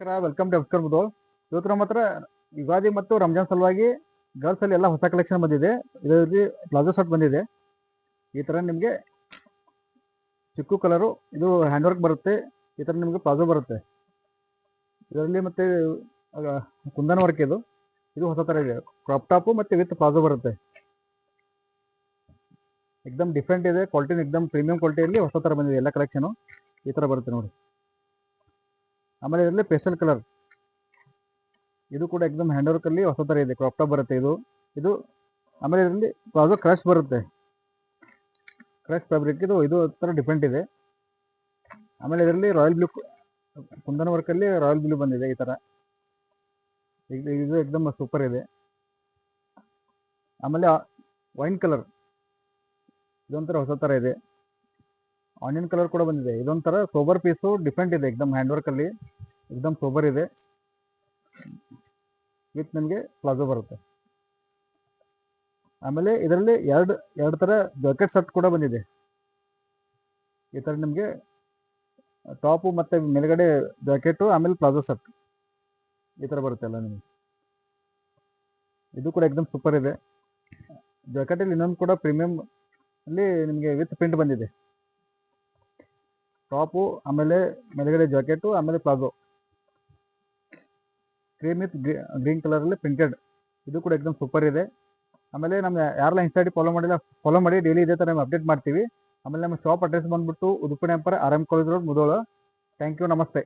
Welcome to ಅಬ್ಸ್ಕರ್ Mudhol. ಇವತ್ತು ನಮ್ಮ ಹತ್ರ ಯುಗಾದಿ ಮತ್ತು ರಂಜಾನ್ ಸಲುವಾಗಿ ಗರ್ಲ್ಸ್ ಅಲ್ಲಿ ಎಲ್ಲ ಹೊಸ ಕಲೆಕ್ಷನ್ ಬಂದಿದೆ. ಇದರಲ್ಲಿ ಪ್ಲಾಜೋ ಶರ್ಟ್ ಬಂದಿದೆ. ಈ ತರ ನಿಮಗೆ ಚಿಕ್ಕು ಕಲರು, ಇದು ಹ್ಯಾಂಡ್ ವರ್ಕ್ ಬರುತ್ತೆ. ಈ ತರ ನಿಮಗೆ ಪ್ಲಾಜೋ ಬರುತ್ತೆ. ಇದರಲ್ಲಿ ಮತ್ತೆ ಕುಂದನ ವರ್ಕ್ ಇದು ಇದು ಹೊಸ ತರ ಇದೆ. ಕ್ರಾಪ್ ಟಾಪು ಮತ್ತೆ ವಿತ್ ಪ್ಲಾಜೋ ಬರುತ್ತೆ. ಎಕ್ದಮ್ ಡಿಫ್ರೆಂಟ್ ಇದೆ. ಕ್ವಾಲಿಟಿ ಎಕ್ದಮ್ ಪ್ರೀಮಿಯಂ ಕ್ವಾಲಿಟಿಯಲ್ಲಿ ಹೊಸ ತರ ಬಂದಿದೆ. ಎಲ್ಲ ಕಲೆಕ್ಷನ್ ಈ ತರ ಬರುತ್ತೆ ನೋಡಿ. ಆಮೇಲೆ ಇದರಲ್ಲಿ ಪೇಸ್ಟಲ್ ಕಲರ್, ಇದು ಕೂಡ ಎಕ್ದಮ್ ಹ್ಯಾಂಡ್ ವರ್ಕ್ ಅಲ್ಲಿ ಹೊಸ ತರ ಇದೆ. ಕ್ರಾಪ್ ಟಾಪ್ ಬರುತ್ತೆ ಇದು ಇದು ಆಮೇಲೆ ಇದರಲ್ಲಿ ಪ್ಲಾಜೋ ಕ್ರಶ್ ಬರುತ್ತೆ. ಕ್ರಶ್ ಫ್ಯಾಬ್ರಿಕ್ ಇದು ತರ ಡಿಫ್ರೆಂಟ್ ಇದೆ. ಆಮೇಲೆ ಇದರಲ್ಲಿ ರಾಯಲ್ ಬ್ಲೂ ಕುಂದನ ವರ್ಕ್ ಅಲ್ಲಿ ರಾಯಲ್ ಬ್ಲೂ ಬಂದಿದೆ. ಈ ತರ ಇದು ಎಕ್ದಮ್ ಸೂಪರ್ ಇದೆ. ಆಮೇಲೆ ವೈನ್ ಕಲರ್, ಇದೊಂಥರ ಹೊಸ ತರ ಇದೆ. ಆನಿಯನ್ ಕಲರ್ ಕೂಡ ಬಂದಿದೆ. ಇದೊಂಥರ ಸೋಬರ್ ಪೀಸು, ಡಿಫ್ರೆಂಟ್ ಇದೆ. ಎಕ್ದಮ್ ಹ್ಯಾಂಡ್ ವರ್ಕ್ ಅಲ್ಲಿ ಎಕ್ದಮ್ ಸೋಬರ್ ಇದೆ. ವಿತ್ ನಿಮಗೆ ಪ್ಲಾಜೋ ಬರುತ್ತೆ. ಆಮೇಲೆ ಇದರಲ್ಲಿ ಎರಡು ತರ ಜಾಕೆಟ್ ಸೆಟ್ ಕೂಡ ಬಂದಿದೆ. ಈ ತರ ನಿಮಗೆ ಟಾಪು ಮತ್ತೆ ಮೇಲ್ಗಡೆ ಜಾಕೆಟು ಆಮೇಲೆ ಪ್ಲಾಜೋ ಸೆಟ್ ಈ ತರ ಬರುತ್ತೆ ಎಲ್ಲ ನಿಮಗೆ. ಇದು ಕೂಡ ಎಕ್ದಮ್ ಸೂಪರ್ ಇದೆ. ಜಾಕೆಟ್ ಅಲ್ಲಿ ಇನ್ನೊಂದು ಕೂಡ ಪ್ರೀಮಿಯಂ ಅಲ್ಲಿ ನಿಮಗೆ ವಿತ್ ಪ್ರಿಂಟ್ ಬಂದಿದೆ. ಟಾಪು ಆಮೇಲೆ ಮೇಲ್ಗಡೆ ಜಾಕೆಟು ಆಮೇಲೆ palazzo cream with green colour ಅಲ್ಲಿ ಪ್ರಿಂಟೆಡ್. ಇದು ಕೂಡ ಎಕ್ದಮ್ ಸೂಪರ್ ಇದೆ. ಆಮೇಲೆ ನಮ್ಮ ಯಾರೆಲ್ಲ ಇನ್ಸ್ಟಾ ಫಾಲೋ ಮಾಡಿಲ್ಲ, ಫಾಲೋ ಮಾಡಿ. ಡೈಲಿ ಇದೇ ತರ ಅಪ್ಡೇಟ್ ಮಾಡ್ತೀವಿ. ಆಮೇಲೆ ನಮ್ಮ ಶಾಪ್ ಅಡ್ರೆಸ್ ಬಂದ್ಬಿಟ್ಟು ಉಡುಪಿ ಎಂಪರ್ RM college road Mudhol. Thank you, ನಮಸ್ತೆ.